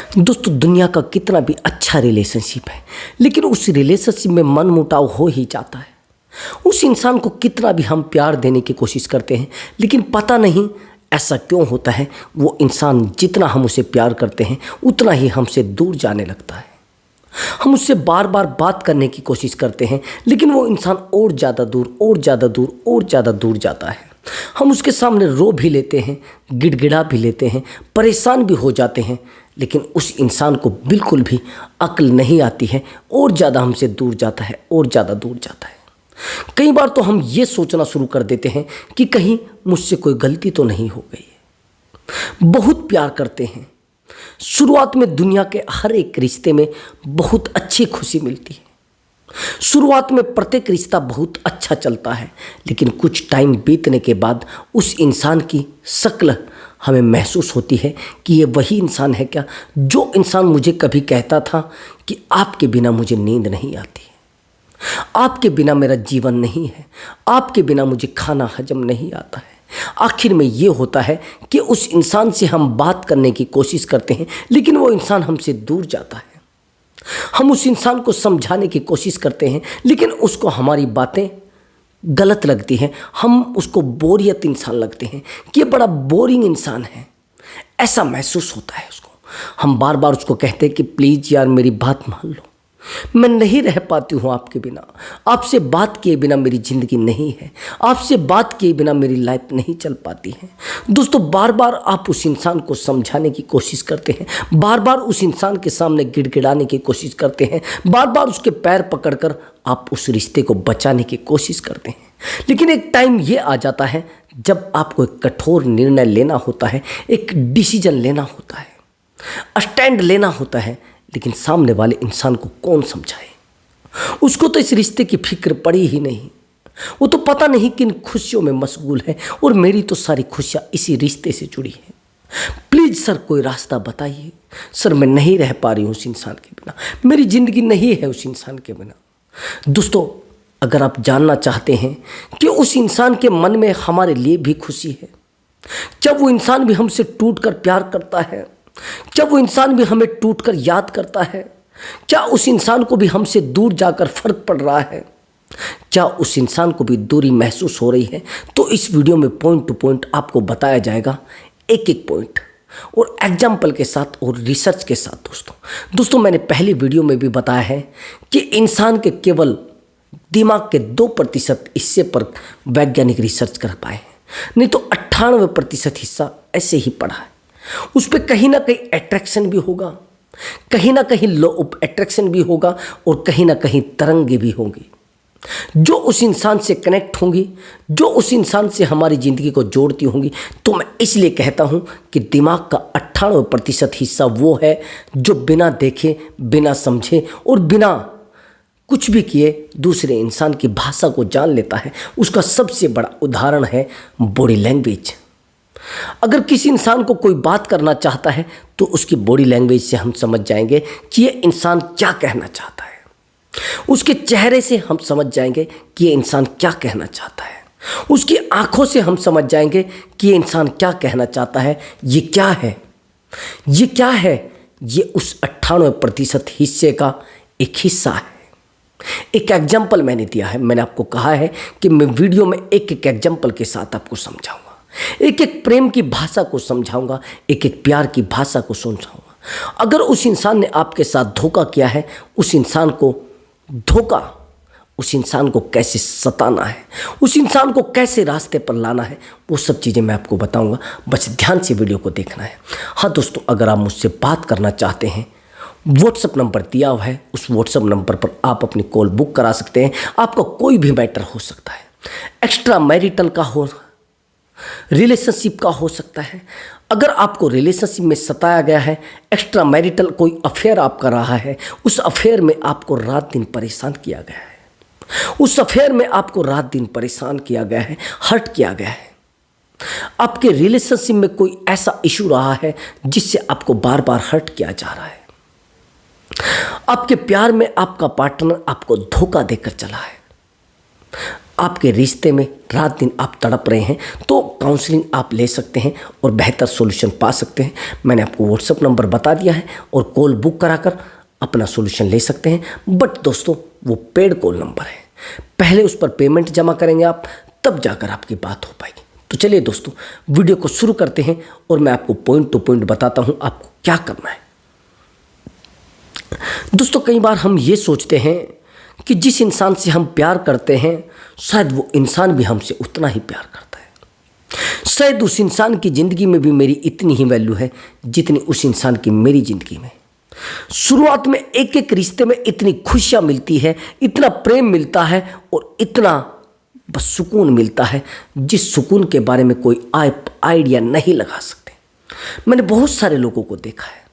दोस्तों, दुनिया का कितना भी अच्छा रिलेशनशिप है, लेकिन उस रिलेशनशिप में मनमुटाव हो ही जाता है। उस इंसान को कितना भी हम प्यार देने की कोशिश करते हैं, लेकिन पता नहीं ऐसा क्यों होता है। वो इंसान जितना हम उसे प्यार करते हैं उतना ही हमसे दूर जाने लगता है। हम उससे बार बार बात करने की कोशिश करते हैं, लेकिन वो इंसान और ज़्यादा दूर और ज़्यादा दूर और ज़्यादा दूर जाता है। हम उसके सामने रो भी लेते हैं, गिड़गिड़ा भी लेते हैं, परेशान भी हो जाते हैं, लेकिन उस इंसान को बिल्कुल भी अक्ल नहीं आती है और ज़्यादा हमसे दूर जाता है और ज़्यादा दूर जाता है। कई बार तो हम ये सोचना शुरू कर देते हैं कि कहीं मुझसे कोई गलती तो नहीं हो गई है। बहुत प्यार करते हैं। शुरुआत में दुनिया के हर एक रिश्ते में बहुत अच्छी खुशी मिलती है। शुरुआत में प्रत्येक रिश्ता बहुत अच्छा चलता है, लेकिन कुछ टाइम बीतने के बाद उस इंसान की शक्ल हमें महसूस होती है कि ये वही इंसान है क्या, जो इंसान मुझे कभी कहता था कि आपके बिना मुझे नींद नहीं आती है, आपके बिना मेरा जीवन नहीं है, आपके बिना मुझे खाना हजम नहीं आता है। आखिर में ये होता है कि उस इंसान से हम बात करने की कोशिश करते हैं, लेकिन वो इंसान हमसे दूर जाता है। हम उस इंसान को समझाने की कोशिश करते हैं, लेकिन उसको हमारी बातें गलत लगती हैं। हम उसको बोरियत इंसान लगते हैं कि ये बड़ा बोरिंग इंसान है, ऐसा महसूस होता है उसको। हम बार बार उसको कहते हैं कि प्लीज़ यार मेरी बात मान लो, मैं नहीं रह पाती हूँ आपके बिना, आपसे बात किए बिना मेरी ज़िंदगी नहीं है, आपसे बात किए बिना मेरी लाइफ नहीं चल पाती है। दोस्तों, बार बार आप उस इंसान को समझाने की कोशिश करते हैं, बार बार उस इंसान के सामने गिड़गिड़ाने की कोशिश करते हैं, बार बार उसके पैर पकड़कर आप उस रिश्ते को बचाने की कोशिश करते हैं। लेकिन एक टाइम ये आ जाता है जब आपको एक कठोर निर्णय लेना होता है, एक डिसीजन लेना होता है, स्टैंड लेना होता है, लेकिन सामने वाले इंसान को कौन समझाए। उसको तो इस रिश्ते की फिक्र पड़ी ही नहीं, वो तो पता नहीं किन खुशियों में मशगूल है, और मेरी तो सारी खुशियाँ इसी रिश्ते से जुड़ी हैं। प्लीज़ सर कोई रास्ता बताइए सर, मैं नहीं रह पा रही हूँ उस इंसान के बिना, मेरी ज़िंदगी नहीं है उस इंसान के बिना। दोस्तों, अगर आप जानना चाहते हैं कि उस इंसान के मन में हमारे लिए भी खुशी है, जब वो इंसान भी हमसे टूट कर प्यार करता है, जब वो इंसान भी हमें टूटकर याद करता है, क्या उस इंसान को भी हमसे दूर जाकर फर्क पड़ रहा है, क्या उस इंसान को भी दूरी महसूस हो रही है, तो इस वीडियो में पॉइंट टू पॉइंट आपको बताया जाएगा, एक एक पॉइंट और एग्जाम्पल के साथ और रिसर्च के साथ। दोस्तों, मैंने पहली वीडियो में भी बताया है कि इंसान के केवल दिमाग के 2% हिस्से पर वैज्ञानिक रिसर्च कर पाए हैं, नहीं तो 98% हिस्सा ऐसे ही पड़ा है। उस पर कहीं ना कहीं अट्रैक्शन भी होगा, कहीं ना कहीं लॉ ऑफ अट्रैक्शन भी होगा, और कहीं ना कहीं तरंगे भी होंगी जो उस इंसान से कनेक्ट होंगी, जो उस इंसान से हमारी ज़िंदगी को जोड़ती होंगी। तो मैं इसलिए कहता हूँ कि दिमाग का 98% हिस्सा वो है जो बिना देखे, बिना समझे और बिना कुछ भी किए दूसरे इंसान की भाषा को जान लेता है। उसका सबसे बड़ा उदाहरण है बॉडी लैंग्वेज। अगर किसी इंसान को कोई बात करना चाहता है तो उसकी बॉडी लैंग्वेज से हम समझ जाएंगे कि ये इंसान क्या कहना चाहता है। उसके चेहरे से हम समझ जाएंगे कि ये इंसान क्या कहना चाहता है। उसकी आंखों से हम समझ जाएंगे कि ये इंसान क्या कहना चाहता है। ये क्या है, ये क्या है? ये उस 98% हिस्से का एक हिस्सा है। एक एग्जाम्पल मैंने दिया है, मैंने आपको कहा है कि मैं वीडियो में एक एक एग्जाम्पल के साथ आपको समझाऊंगा, एक एक प्रेम की भाषा को समझाऊंगा, एक एक प्यार की भाषा को समझाऊंगा। अगर उस इंसान ने आपके साथ धोखा किया है, उस इंसान को उस इंसान को कैसे सताना है, उस इंसान को कैसे रास्ते पर लाना है, वो सब चीज़ें मैं आपको बताऊंगा। बस ध्यान से वीडियो को देखना है। हाँ दोस्तों, अगर आप मुझसे बात करना चाहते हैं, व्हाट्सअप नंबर दिया हुआ है, उस व्हाट्सअप नंबर पर आप अपनी कॉल बुक करा सकते हैं। आपका कोई भी मैटर हो सकता है, एक्स्ट्रा मैरिटल का हो, रिलेशनशिप का हो सकता है। अगर आपको रिलेशनशिप में सताया गया है, एक्स्ट्रा मैरिटल कोई अफेयर आप कर रहा है, उस अफेयर में आपको रात दिन परेशान किया गया है, उस अफेयर में आपको रात दिन परेशान किया गया है, हर्ट किया गया है, आपके रिलेशनशिप में कोई ऐसा इशू रहा है जिससे आपको बार बार हर्ट किया जा रहा है, आपके प्यार में आपका पार्टनर आपको धोखा देकर चला है, आपके रिश्ते में रात दिन आप तड़प रहे हैं तो काउंसलिंग आप ले सकते हैं और बेहतर सॉल्यूशन पा सकते हैं। मैंने आपको व्हाट्सएप नंबर बता दिया है और कॉल बुक कराकर अपना सॉल्यूशन ले सकते हैं। बट दोस्तों वो पेड कॉल नंबर है, पहले उस पर पेमेंट जमा करेंगे आप, तब जाकर आपकी बात हो पाएगी। तो चलिए दोस्तों वीडियो को शुरू करते हैं और मैं आपको पॉइंट टू पॉइंट बताता हूँ आपको क्या करना है। दोस्तों कई बार हम ये सोचते हैं कि जिस इंसान से हम प्यार करते हैं शायद वो इंसान भी हमसे उतना ही प्यार करता है। शायद उस इंसान की ज़िंदगी में भी मेरी इतनी ही वैल्यू है जितनी उस इंसान की मेरी ज़िंदगी में। शुरुआत में एक एक रिश्ते में इतनी खुशियाँ मिलती है, इतना प्रेम मिलता है और इतना बस सुकून मिलता है जिस सुकून के बारे में कोई आइडिया नहीं लगा सकते। मैंने बहुत सारे लोगों को देखा है,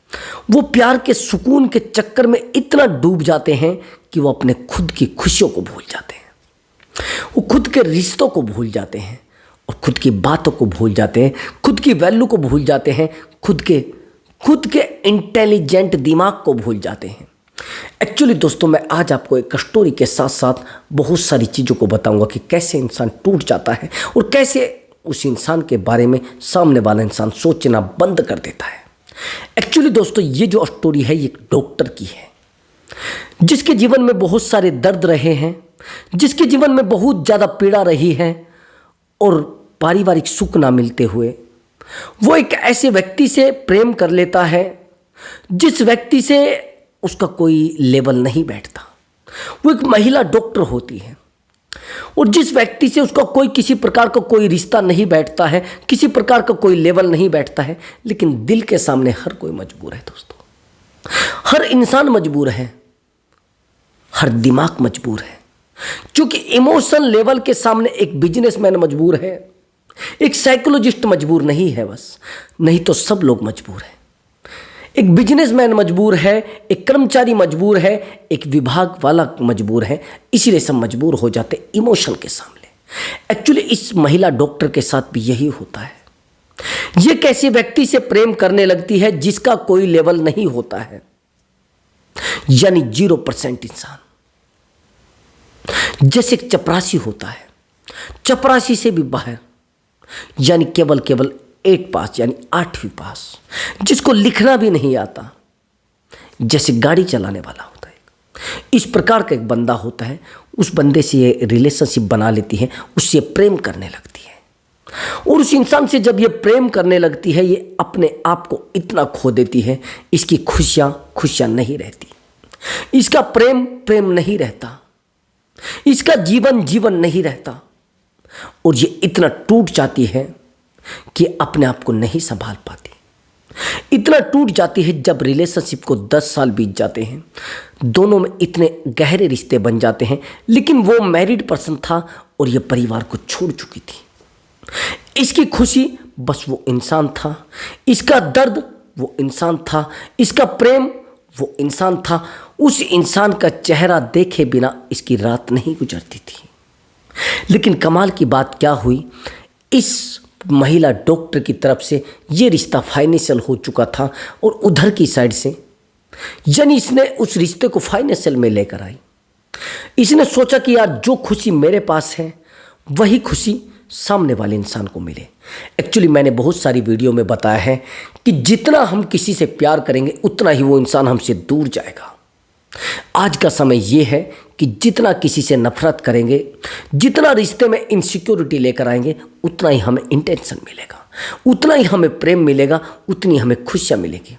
वो प्यार के सुकून के चक्कर में इतना डूब जाते हैं कि वो अपने खुद की खुशियों को भूल जाते हैं, वो खुद के रिश्तों को भूल जाते हैं और खुद की बातों को भूल जाते हैं, खुद की वैल्यू को भूल जाते हैं, खुद के इंटेलिजेंट दिमाग को भूल जाते हैं। एक्चुअली दोस्तों मैं आज आपको एक स्टोरी के साथ साथ बहुत सारी चीज़ों को बताऊंगा कि कैसे इंसान टूट जाता है और कैसे उस इंसान के बारे में सामने वाला इंसान सोचना बंद कर देता है। एक्चुअली दोस्तों ये जो स्टोरी है ये एक डॉक्टर की है जिसके जीवन में बहुत सारे दर्द रहे हैं, जिसके जीवन में बहुत ज़्यादा पीड़ा रही है और पारिवारिक सुख ना मिलते हुए वो एक ऐसे व्यक्ति से प्रेम कर लेता है जिस व्यक्ति से उसका कोई लेवल नहीं बैठता। वो एक महिला डॉक्टर होती है और जिस व्यक्ति से उसका कोई किसी प्रकार का कोई रिश्ता नहीं बैठता है, किसी प्रकार का कोई लेवल नहीं बैठता है, लेकिन दिल के सामने हर कोई मजबूर है दोस्तों। हर इंसान मजबूर है, हर दिमाग मजबूर है, क्योंकि इमोशन लेवल के सामने एक बिजनेसमैन मजबूर है, एक साइकोलॉजिस्ट मजबूर नहीं है बस, नहीं तो सब लोग मजबूर हैं। एक बिजनेसमैन मजबूर है, एक कर्मचारी मजबूर है, एक विभाग वाला मजबूर है, इसीलिए सब मजबूर हो जाते इमोशन के सामने। एक्चुअली इस महिला डॉक्टर के साथ भी यही होता है। ये कैसे व्यक्ति से प्रेम करने लगती है जिसका कोई लेवल नहीं होता है, यानी 0% इंसान। जैसे एक चपरासी होता है, चपरासी से भी बाहर, यानी केवल 8 पास यानी 8वीं पास, जिसको लिखना भी नहीं आता, जैसे गाड़ी चलाने वाला होता है। इस प्रकार का एक बंदा होता है, उस बंदे से ये रिलेशनशिप बना लेती है, उससे प्रेम करने लगती है और उस इंसान से जब ये प्रेम करने लगती है ये अपने आप को इतना खो देती है, इसकी खुशियाँ नहीं रहती, इसका प्रेम नहीं रहता, इसका जीवन नहीं रहता और ये इतना टूट जाती है कि अपने आप को नहीं संभाल पाती। इतना टूट जाती है जब रिलेशनशिप को 10 साल बीत जाते हैं, दोनों में इतने गहरे रिश्ते बन जाते हैं, लेकिन वो मैरिड पर्सन था और ये परिवार को छोड़ चुकी थी। इसकी खुशी बस वो इंसान था, इसका दर्द वो इंसान था, इसका प्रेम वो इंसान था। उस इंसान का चेहरा देखे बिना इसकी रात नहीं गुजरती थी। लेकिन कमाल की बात क्या हुई, इस महिला डॉक्टर की तरफ से ये रिश्ता फाइनेंशियल हो चुका था और उधर की साइड से यानी इसने उस रिश्ते को फाइनेंशियल में लेकर आई। इसने सोचा कि यार जो खुशी मेरे पास है वही खुशी सामने वाले इंसान को मिले। एक्चुअली मैंने बहुत सारी वीडियो में बताया है कि जितना हम किसी से प्यार करेंगे उतना ही वो इंसान हमसे दूर जाएगा। आज का समय ये है कि जितना किसी से नफरत करेंगे, जितना रिश्ते में इनसिक्योरिटी लेकर आएंगे, उतना ही हमें इंटेंशन मिलेगा, उतना ही हमें प्रेम मिलेगा, उतनी हमें खुशियाँ मिलेगी।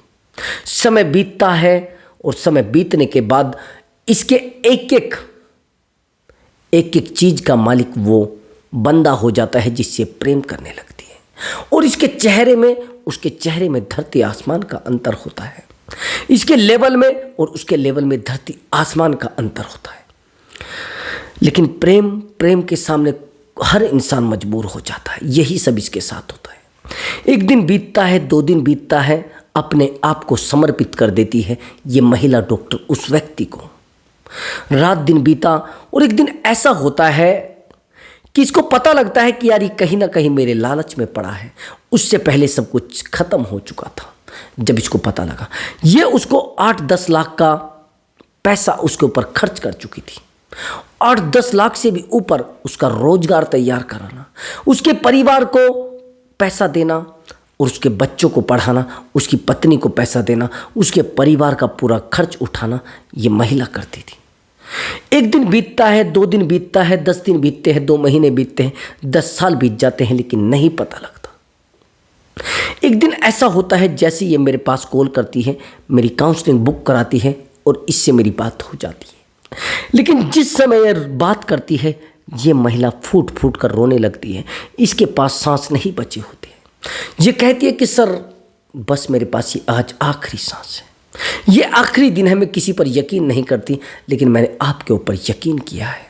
समय बीतता है और समय बीतने के बाद इसके एक एक चीज़ का मालिक वो बंदा हो जाता है जिससे प्रेम करने लगती है और इसके चेहरे में, उसके चेहरे में धरती आसमान का अंतर होता है। इसके लेवल में और उसके लेवल में धरती आसमान का अंतर होता है। लेकिन प्रेम के सामने हर इंसान मजबूर हो जाता है। यही सब इसके साथ होता है। एक दिन बीतता है, 2 दिन बीतता है, अपने आप को समर्पित कर देती है ये महिला डॉक्टर उस व्यक्ति को। रात दिन बीता और एक दिन ऐसा होता है कि इसको पता लगता है कि यार ये कहीं ना कहीं मेरे लालच में पड़ा है। उससे पहले सब कुछ खत्म हो चुका था। जब इसको पता लगा, ये उसको 8-10 लाख का पैसा उसके ऊपर खर्च कर चुकी थी 8-10 लाख से भी ऊपर उसका रोजगार तैयार कराना, उसके परिवार को पैसा देना और उसके बच्चों को पढ़ाना, उसकी पत्नी को पैसा देना, उसके परिवार का पूरा खर्च उठाना, ये महिला करती थी। एक दिन बीतता है, 2 दिन बीतता है, 10 दिन बीतते हैं, 2 महीने बीतते हैं, 10 साल बीत जाते हैं, लेकिन नहीं पता लगता। एक दिन ऐसा होता है जैसे ये मेरे पास कॉल करती है, मेरी काउंसलिंग बुक कराती है और इससे मेरी बात हो जाती है। लेकिन जिस समय ये बात करती है, ये महिला फूट फूट कर रोने लगती है। इसके पास सांस नहीं बचे होते हैं। ये कहती है कि सर बस मेरे पास ये आज आखिरी सांस है, ये आखिरी दिन है, मैं किसी पर यकीन नहीं करती, लेकिन मैंने आपके ऊपर यकीन किया है।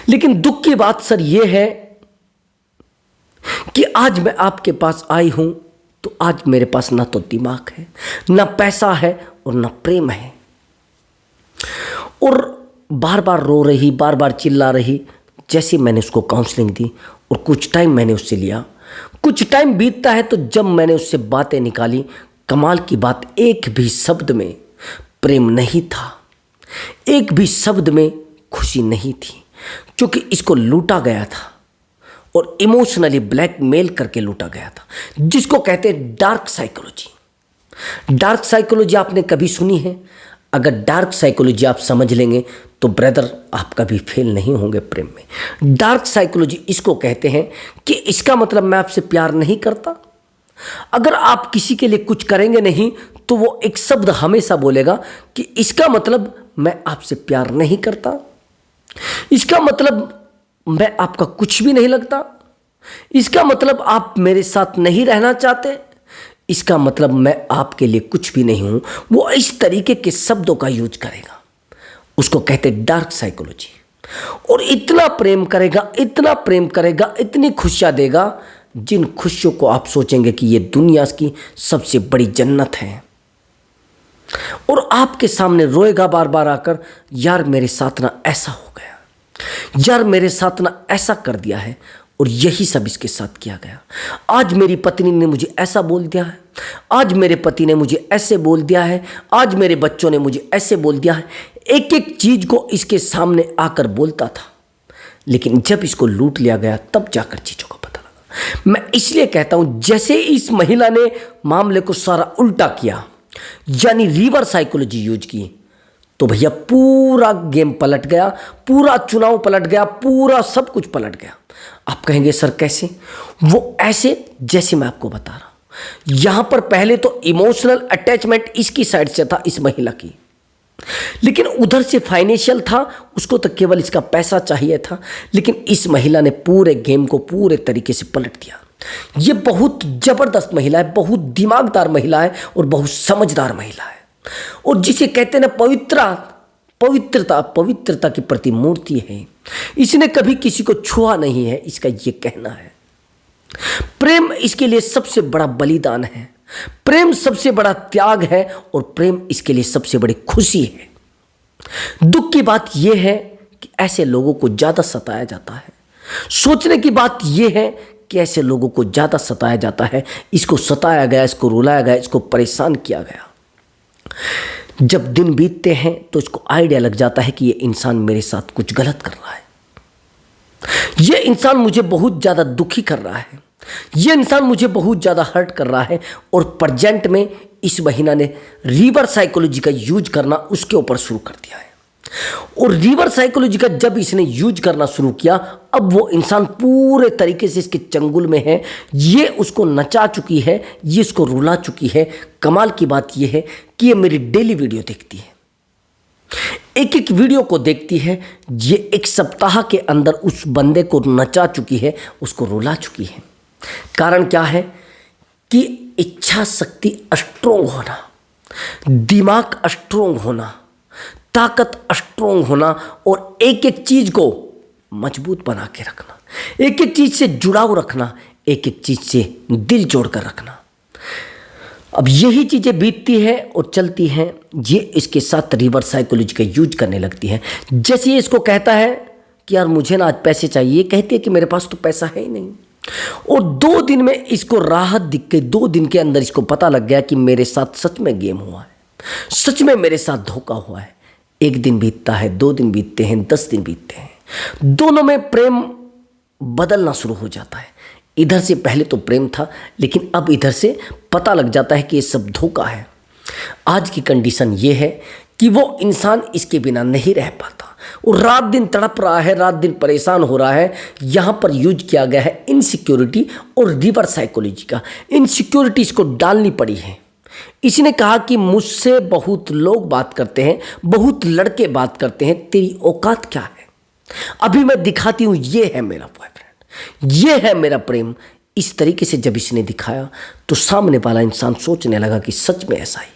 लेकिन दुख की बात सर ये है कि आज मैं आपके पास आई हूं तो आज मेरे पास ना तो दिमाग है, ना पैसा है और ना प्रेम है। और बार बार रो रही, बार बार चिल्ला रही। जैसे मैंने उसको काउंसलिंग दी और कुछ टाइम मैंने उससे लिया, कुछ टाइम बीतता है तो जब मैंने उससे बातें निकाली, कमाल की बात, एक भी शब्द में प्रेम नहीं था, एक भी शब्द में खुशी नहीं थी, क्योंकि इसको लूटा गया था और इमोशनली ब्लैकमेल करके लूटा गया था, जिसको कहते हैं डार्क साइकोलॉजी। डार्क साइकोलॉजी आपने कभी सुनी है? अगर डार्क साइकोलॉजी आप समझ लेंगे तो ब्रदर आप कभी फेल नहीं होंगे प्रेम में। डार्क साइकोलॉजी इसको कहते हैं कि इसका मतलब मैं आपसे प्यार नहीं करता। अगर आप किसी के लिए कुछ करेंगे नहीं तो वो एक शब्द हमेशा बोलेगा कि इसका मतलब मैं आपसे प्यार नहीं करता, इसका मतलब मैं आपका कुछ भी नहीं लगता, इसका मतलब आप मेरे साथ नहीं रहना चाहते, इसका मतलब मैं आपके लिए कुछ भी नहीं हूं। वो इस तरीके के शब्दों का यूज करेगा, उसको कहते हैं डार्क साइकोलॉजी। और इतना प्रेम करेगा, इतना प्रेम करेगा, इतनी खुशियां देगा, जिन खुशियों को आप सोचेंगे कि ये दुनिया की सबसे बड़ी जन्नत है। और आपके सामने रोएगा बार बार आकर, यार मेरे साथ ना ऐसा हो गया, यार मेरे साथ ना ऐसा कर दिया है, और यही सब इसके साथ किया गया। आज मेरी पत्नी ने मुझे ऐसा बोल दिया है, आज मेरे पति ने मुझे ऐसे बोल दिया है, आज मेरे बच्चों ने मुझे ऐसे बोल दिया है। एक एक चीज को इसके सामने आकर बोलता था, लेकिन जब इसको लूट लिया गया तब जाकर चीजों का पता लगा। मैं इसलिए कहता हूं, जैसे इस महिला ने मामले को सारा उल्टा किया, यानी रिवर्स साइकोलॉजी यूज की, तो भैया पूरा गेम पलट गया, पूरा चुनाव पलट गया, पूरा सब कुछ पलट गया। आप कहेंगे सर कैसे? वो ऐसे जैसे मैं आपको बता रहा हूं। यहां पर पहले तो इमोशनल अटैचमेंट इसकी साइड से था, इस महिला की, लेकिन उधर से फाइनेंशियल था, उसको तो केवल इसका पैसा चाहिए था। लेकिन इस महिला ने पूरे गेम को पूरे तरीके से पलट दिया। ये बहुत जबरदस्त महिला है, बहुत दिमागदार महिला है और बहुत समझदार महिला है, और जिसे कहते हैं ना पवित्रता की प्रतिमूर्ति है। इसने कभी किसी को छुआ नहीं है, इसका ये कहना है। प्रेम इसके लिए सबसे बड़ा बलिदान है, प्रेम सबसे बड़ा त्याग है, और प्रेम इसके लिए सबसे बड़ी खुशी है। दुख की बात यह है कि ऐसे लोगों को ज्यादा सताया जाता है। सोचने की बात यह है कि ऐसे लोगों को ज्यादा सताया जाता है। इसको सताया गया, इसको रुलाया गया, इसको परेशान किया गया। जब दिन बीतते हैं तो इसको आइडिया लग जाता है कि ये इंसान मेरे साथ कुछ गलत कर रहा है, ये इंसान मुझे बहुत ज़्यादा दुखी कर रहा है, ये इंसान मुझे बहुत ज़्यादा हर्ट कर रहा है। और प्रेजेंट में इस महिला ने रिवर्स साइकोलॉजी का यूज करना उसके ऊपर शुरू कर दिया है। और रिवर्स साइकोलॉजी का जब इसने यूज करना शुरू किया, अब वो इंसान पूरे तरीके से इसके चंगुल में है। ये उसको नचा चुकी है, ये इसको रुला चुकी है। कमाल की बात ये है कि ये मेरी डेली वीडियो देखती है, एक एक वीडियो को देखती है। ये एक सप्ताह के अंदर उस बंदे को नचा चुकी है, उसको रुला चुकी है। कारण क्या है कि इच्छा शक्ति स्ट्रोंग होना, दिमाग स्ट्रोंग होना, ताकत स्ट्रोंग होना, और एक एक चीज को मजबूत बना के रखना, एक एक चीज से जुड़ाव रखना, एक एक चीज से दिल जोड़कर रखना। अब यही चीजें बीतती है और चलती हैं, ये इसके साथ रिवर्स साइकोलॉजी का यूज करने लगती है। जैसे ये इसको कहता है कि यार मुझे ना आज पैसे चाहिए, कहती है कि मेरे पास तो पैसा है ही नहीं। और 2 दिन में इसको राहत दिख गई, 2 दिन के अंदर इसको पता लग गया कि मेरे साथ सच में गेम हुआ है, सच में मेरे साथ धोखा हुआ है। एक दिन बीतता है, 2 दिन बीतते हैं, 10 दिन बीतते हैं, दोनों में प्रेम बदलना शुरू हो जाता है। इधर से पहले तो प्रेम था, लेकिन अब इधर से पता लग जाता है कि ये सब धोखा है। आज की कंडीशन ये है कि वो इंसान इसके बिना नहीं रह पाता, वो रात दिन तड़प रहा है, रात दिन परेशान हो रहा है। यहाँ पर यूज किया गया है इनसिक्योरिटी और रिवर्स साइकोलॉजी का। इनसिक्योरिटी इसको डालनी पड़ी है। इसने कहा कि मुझसे बहुत लोग बात करते हैं, बहुत लड़के बात करते हैं, तेरी औकात क्या है? अभी मैं दिखाती हूँ, ये है मेरा बॉयफ्रेंड, ये है मेरा प्रेम। इस तरीके से जब इसने दिखाया तो सामने वाला इंसान सोचने लगा कि सच में ऐसा ही।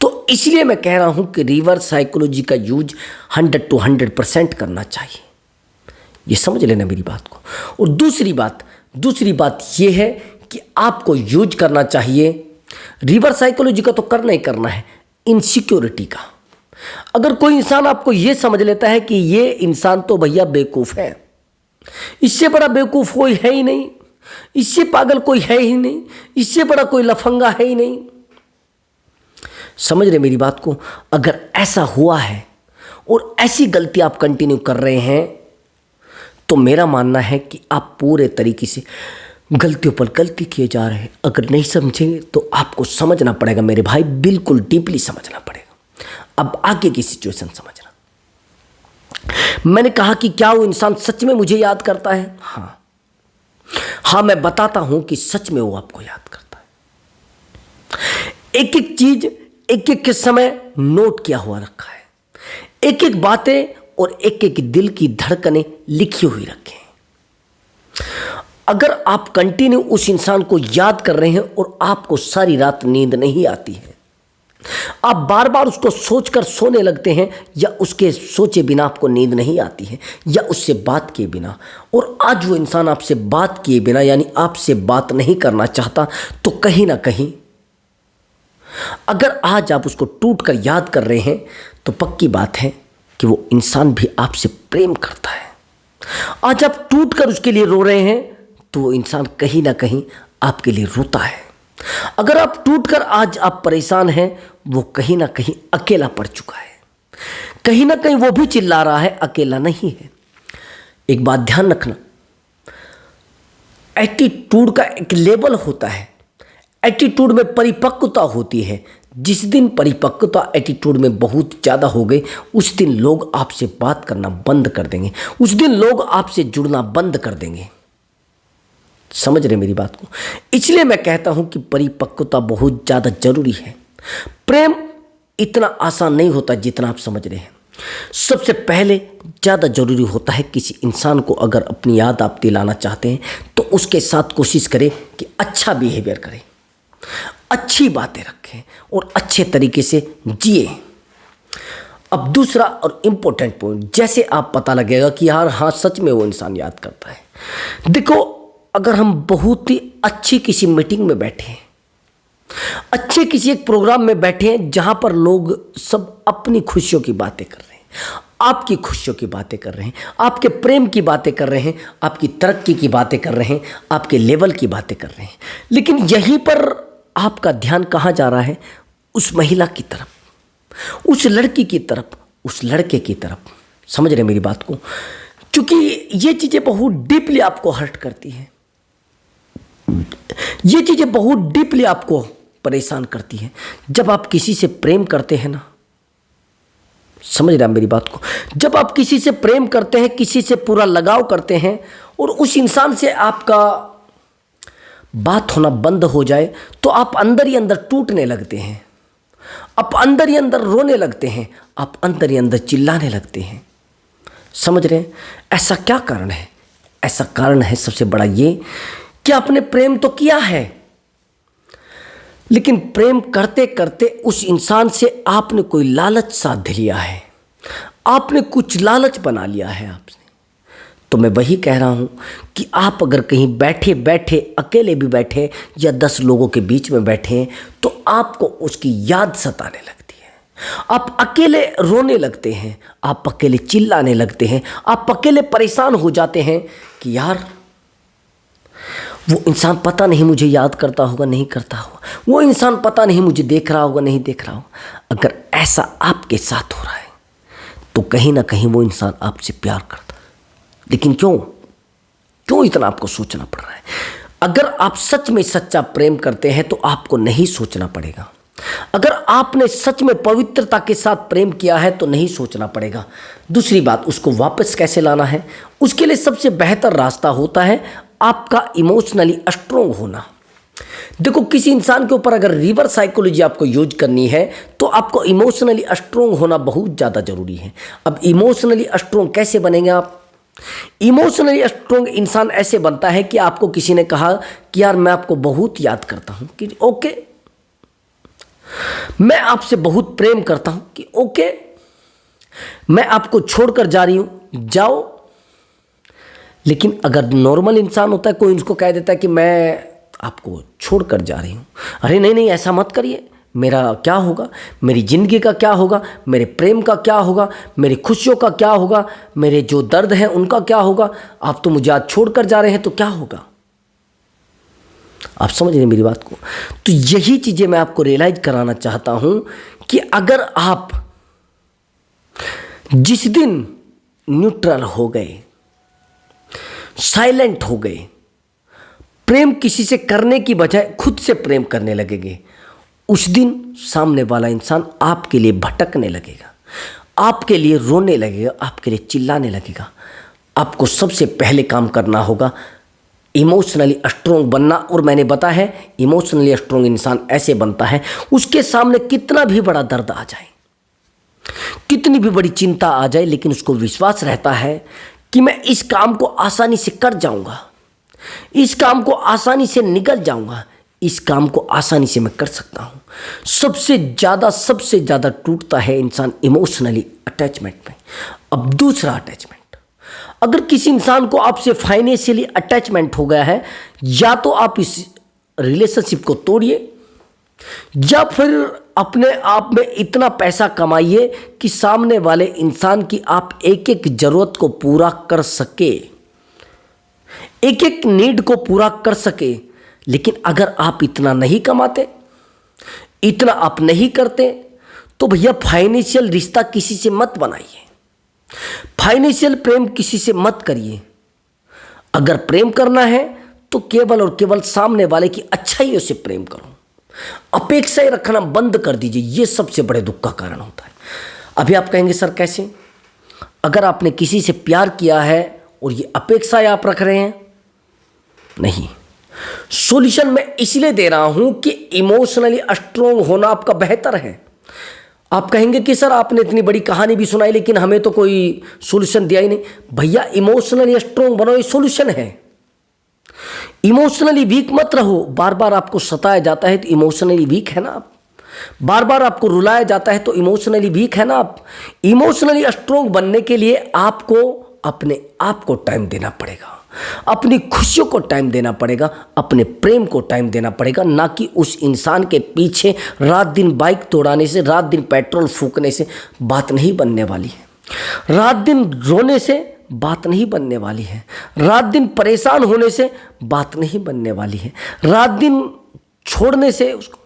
तो इसलिए मैं कह रहा हूं कि रिवर्स साइकोलॉजी का यूज 100 to 100% करना चाहिए। ये समझ लेना मेरी बात को। और दूसरी बात ये है कि आपको यूज करना चाहिए रिवर्स साइकोलॉजी का, तो करना ही करना है, इनसिक्योरिटी का। अगर कोई इंसान आपको ये समझ लेता है कि ये इंसान तो भैया बेवकूफ़ है, इससे बड़ा बेवकूफ़ कोई है ही नहीं, इससे पागल कोई है ही नहीं, इससे बड़ा कोई लफंगा है ही नहीं, समझ रहे मेरी बात को? अगर ऐसा हुआ है और ऐसी गलती आप कंटिन्यू कर रहे हैं, तो मेरा मानना है कि आप पूरे तरीके से गलतियों पर गलती किए जा रहे हैं। अगर नहीं समझेंगे तो आपको समझना पड़ेगा मेरे भाई, बिल्कुल डीपली समझना पड़ेगा। अब आगे की सिचुएशन समझना। मैंने कहा कि क्या वो इंसान सच में मुझे याद करता है? हाँ, मैं बताता हूं कि सच में वो आपको याद करता है। एक एक चीज एक एक के समय नोट किया हुआ रखा है, एक एक बातें और एक एक दिल की धड़कनें लिखी हुई रखे हैं। अगर आप कंटिन्यू उस इंसान को याद कर रहे हैं और आपको सारी रात नींद नहीं आती है, आप बार बार उसको सोचकर सोने लगते हैं, या उसके सोचे बिना आपको नींद नहीं आती है, या उससे बात किए बिना, और आज वो इंसान आपसे बात किए बिना यानी आपसे बात नहीं करना चाहता, तो कहीं ना कहीं अगर आज आप उसको टूट कर याद कर रहे हैं, तो पक्की बात है कि वो इंसान भी आपसे प्रेम करता है। आज आप टूट कर उसके लिए रो रहे हैं, तो वो इंसान कहीं ना कहीं आपके लिए रोता है। अगर आप टूट कर आज आप परेशान हैं, वो कहीं ना कहीं अकेला पड़ चुका है, कहीं ना कहीं वो भी चिल्ला रहा है, अकेला नहीं है। एक बात ध्यान रखना, एटीट्यूड का एक लेवल होता है, एटीट्यूड में परिपक्वता होती है। जिस दिन परिपक्वता एटीट्यूड में बहुत ज़्यादा हो गई, उस दिन लोग आपसे बात करना बंद कर देंगे, उस दिन लोग आपसे जुड़ना बंद कर देंगे। समझ रहे मेरी बात को? इसलिए मैं कहता हूं कि परिपक्वता बहुत ज़्यादा जरूरी है। प्रेम इतना आसान नहीं होता जितना आप समझ रहे हैं। सबसे पहले ज़्यादा जरूरी होता है, किसी इंसान को अगर अपनी याद आप दिलाना चाहते हैं, तो उसके साथ कोशिश करें कि अच्छा बिहेवियर करें, अच्छी बातें रखें और अच्छे तरीके से जिए। अब दूसरा और इम्पोर्टेंट पॉइंट, जैसे आप पता लगेगा कि यार हाँ सच में वो इंसान याद करता है। देखो, अगर हम बहुत ही अच्छी किसी मीटिंग में बैठे हैं, अच्छे किसी एक प्रोग्राम में बैठे हैं जहां पर लोग सब अपनी खुशियों की बातें कर रहे हैं, आपकी खुशियों की बातें कर रहे हैं, आपके प्रेम की बातें कर रहे हैं, आपकी तरक्की की बातें कर रहे हैं, आपके लेवल की बातें कर रहे हैं, लेकिन यहीं पर आपका ध्यान कहाँ जा रहा है? उस महिला की तरफ, उस लड़की की तरफ, उस लड़के की तरफ। समझ रहे मेरी बात को? क्योंकि ये चीज़ें बहुत डीपली आपको हर्ट करती हैं, ये चीज़ें बहुत डीपली आपको परेशान करती हैं। जब आप किसी से प्रेम करते हैं ना, समझ रहे हैं मेरी बात को? जब आप किसी से प्रेम करते हैं, किसी से पूरा लगाव करते हैं, और उस इंसान से आपका बात होना बंद हो जाए, तो आप अंदर ही अंदर टूटने लगते हैं, आप अंदर ही अंदर रोने लगते हैं, आप अंदर ही अंदर चिल्लाने लगते हैं। समझ रहे हैं? ऐसा क्या कारण है? ऐसा कारण है सबसे बड़ा ये कि आपने प्रेम तो किया है, लेकिन प्रेम करते करते उस इंसान से आपने कोई लालच साध लिया है, आपने कुछ लालच बना लिया है आपने। तो मैं वही कह रहा हूं कि आप अगर कहीं बैठे बैठे, अकेले भी बैठे या 10 लोगों के बीच में बैठे हैं, तो आपको उसकी याद सताने लगती है, आप अकेले रोने लगते हैं, आप अकेले चिल्लाने लगते हैं, आप अकेले परेशान हो जाते हैं कि यार वो इंसान पता नहीं मुझे याद करता होगा, नहीं करता होगा, वो इंसान पता नहीं मुझे देख रहा होगा, नहीं देख रहा होगा। अगर ऐसा आपके साथ हो रहा है, तो कहीं ना कहीं वो इंसान आपसे प्यार करता है। लेकिन क्यों इतना आपको सोचना पड़ रहा है? अगर आप सच में सच्चा प्रेम करते हैं तो आपको नहीं सोचना पड़ेगा। अगर आपने सच में पवित्रता के साथ प्रेम किया है तो नहीं सोचना पड़ेगा। दूसरी बात, उसको वापस कैसे लाना है, उसके लिए सबसे बेहतर रास्ता होता है आपका इमोशनली स्ट्रोंग होना। देखो, किसी इंसान के ऊपर अगर रिवर्स साइकोलॉजी आपको यूज करनी है तो आपको इमोशनली स्ट्रोंग होना बहुत ज़्यादा ज़रूरी है। अब इमोशनली स्ट्रोंग कैसे बनेंगे आप? इमोशनली स्ट्रोंग इंसान ऐसे बनता है कि आपको किसी ने कहा कि यार मैं आपको बहुत याद करता हूं, कि ओके, मैं आपसे बहुत प्रेम करता हूं, कि ओके, मैं आपको छोड़कर जा रही हूं, जाओ। लेकिन अगर नॉर्मल इंसान होता है, कोई उसको कह देता है कि मैं आपको छोड़कर जा रही हूं, अरे नहीं नहीं ऐसा मत करिए, मेरा क्या होगा, मेरी ज़िंदगी का क्या होगा, मेरे प्रेम का क्या होगा, मेरी खुशियों का क्या होगा, मेरे जो दर्द हैं उनका क्या होगा, आप तो मुझे आज छोड़कर जा रहे हैं तो क्या होगा? आप समझ रहे मेरी बात को? तो यही चीज़ें मैं आपको रियलाइज कराना चाहता हूं कि अगर आप जिस दिन न्यूट्रल हो गए, साइलेंट हो गए, प्रेम किसी से करने की बजाय खुद से प्रेम करने लगेंगे, उस दिन सामने वाला इंसान आपके लिए भटकने लगेगा, आपके लिए रोने लगेगा, आपके लिए चिल्लाने लगेगा। आपको सबसे पहले काम करना होगा इमोशनली स्ट्रोंग बनना। और मैंने बताया है इमोशनली स्ट्रोंग इंसान ऐसे बनता है, उसके सामने कितना भी बड़ा दर्द आ जाए, कितनी भी बड़ी चिंता आ जाए, लेकिन उसको विश्वास रहता है कि मैं इस काम को आसानी से कर जाऊंगा, इस काम को आसानी से निकल जाऊंगा, इस काम को आसानी से मैं कर सकता हूं। सबसे ज़्यादा टूटता है इंसान इमोशनली अटैचमेंट में। अब दूसरा अटैचमेंट, अगर किसी इंसान को आपसे फाइनेंशियली अटैचमेंट हो गया है, या तो आप इस रिलेशनशिप को तोड़िए, या फिर अपने आप में इतना पैसा कमाइए कि सामने वाले इंसान की आप एक एक ज़रूरत को पूरा कर सके, एक एक नीड को पूरा कर सके। लेकिन अगर आप इतना नहीं कमाते, इतना आप नहीं करते, तो भैया फाइनेंशियल रिश्ता किसी से मत बनाइए, फाइनेंशियल प्रेम किसी से मत करिए। अगर प्रेम करना है तो केवल और केवल सामने वाले की अच्छाइयों से प्रेम करो, अपेक्षाएं रखना बंद कर दीजिए। ये सबसे बड़े दुख का कारण होता है। अभी आप कहेंगे सर कैसे? अगर आपने किसी से प्यार किया है और ये अपेक्षाएं आप रख रहे हैं, नहीं। सॉल्यूशन मैं इसलिए दे रहा हूं कि इमोशनली स्ट्रोंग होना आपका बेहतर है। आप कहेंगे कि सर आपने इतनी बड़ी कहानी भी सुनाई लेकिन हमें तो कोई सॉल्यूशन दिया ही नहीं। भैया इमोशनली स्ट्रोंग बनो, ये सॉल्यूशन है। इमोशनली वीक मत रहो। बार बार आपको सताया जाता है तो इमोशनली वीक है ना आप। बार बार आपको रुलाया जाता है तो इमोशनली वीक है ना आप। इमोशनली स्ट्रोंग बनने के लिए आपको अपने आप को टाइम देना पड़ेगा, अपनी खुशियों को टाइम देना पड़ेगा, अपने प्रेम को टाइम देना पड़ेगा, ना कि उस इंसान के पीछे रात दिन बाइक तोड़ाने से, रात दिन पेट्रोल फूकने से बात नहीं बनने वाली है। रात दिन रोने से बात नहीं बनने वाली है। रात दिन परेशान होने से बात नहीं बनने वाली है। रात दिन छोड़ने से उसको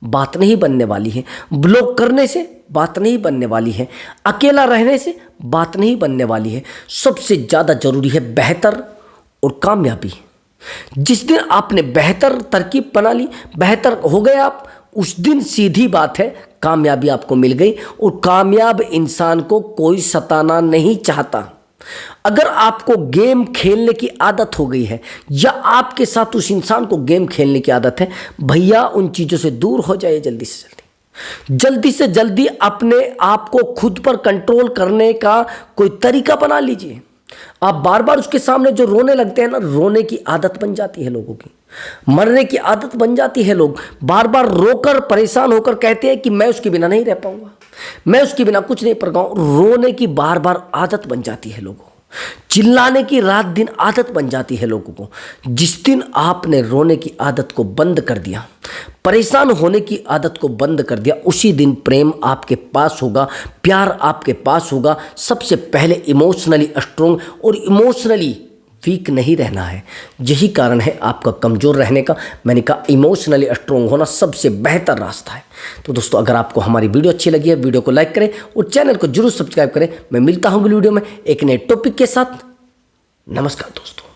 बात नहीं बनने वाली है। ब्लॉक करने से बात नहीं बनने वाली है। अकेला रहने से बात नहीं बनने वाली है। सबसे ज़्यादा जरूरी है बेहतर और कामयाबी। जिस दिन आपने बेहतर तरकीब बना ली, बेहतर हो गए आप, उस दिन सीधी बात है कामयाबी आपको मिल गई। और कामयाब इंसान को कोई सताना नहीं चाहता। अगर आपको गेम खेलने की आदत हो गई है या आपके साथ उस इंसान को गेम खेलने की आदत है, भैया उन चीज़ों से दूर हो जाइए जल्दी से जल्दी। जल्दी से जल्दी अपने आप को खुद पर कंट्रोल करने का कोई तरीका बना लीजिए। आप बार बार उसके सामने जो रोने लगते हैं ना, रोने की आदत बन जाती है लोगों की, मरने की आदत बन जाती है। लोग बार बार रोकर परेशान होकर कहते हैं कि मैं उसके बिना नहीं रह पाऊंगा, मैं उसके बिना कुछ नहीं कर पाऊंगा। रोने की बार बार आदत बन जाती है लोगों को। चिल्लाने की रात दिन आदत बन जाती है लोगों को। जिस दिन आपने रोने की आदत को बंद कर दिया, परेशान होने की आदत को बंद कर दिया, उसी दिन प्रेम आपके पास होगा, प्यार आपके पास होगा। सबसे पहले इमोशनली स्ट्रोंग और इमोशनली वीक नहीं रहना है। यही कारण है आपका कमज़ोर रहने का। मैंने कहा इमोशनली स्ट्रोंग होना सबसे बेहतर रास्ता है। तो दोस्तों, अगर आपको हमारी वीडियो अच्छी लगी है, वीडियो को लाइक करें और चैनल को जरूर सब्सक्राइब करें। मैं मिलता हूँ अगली वीडियो में एक नए टॉपिक के साथ। नमस्कार दोस्तों।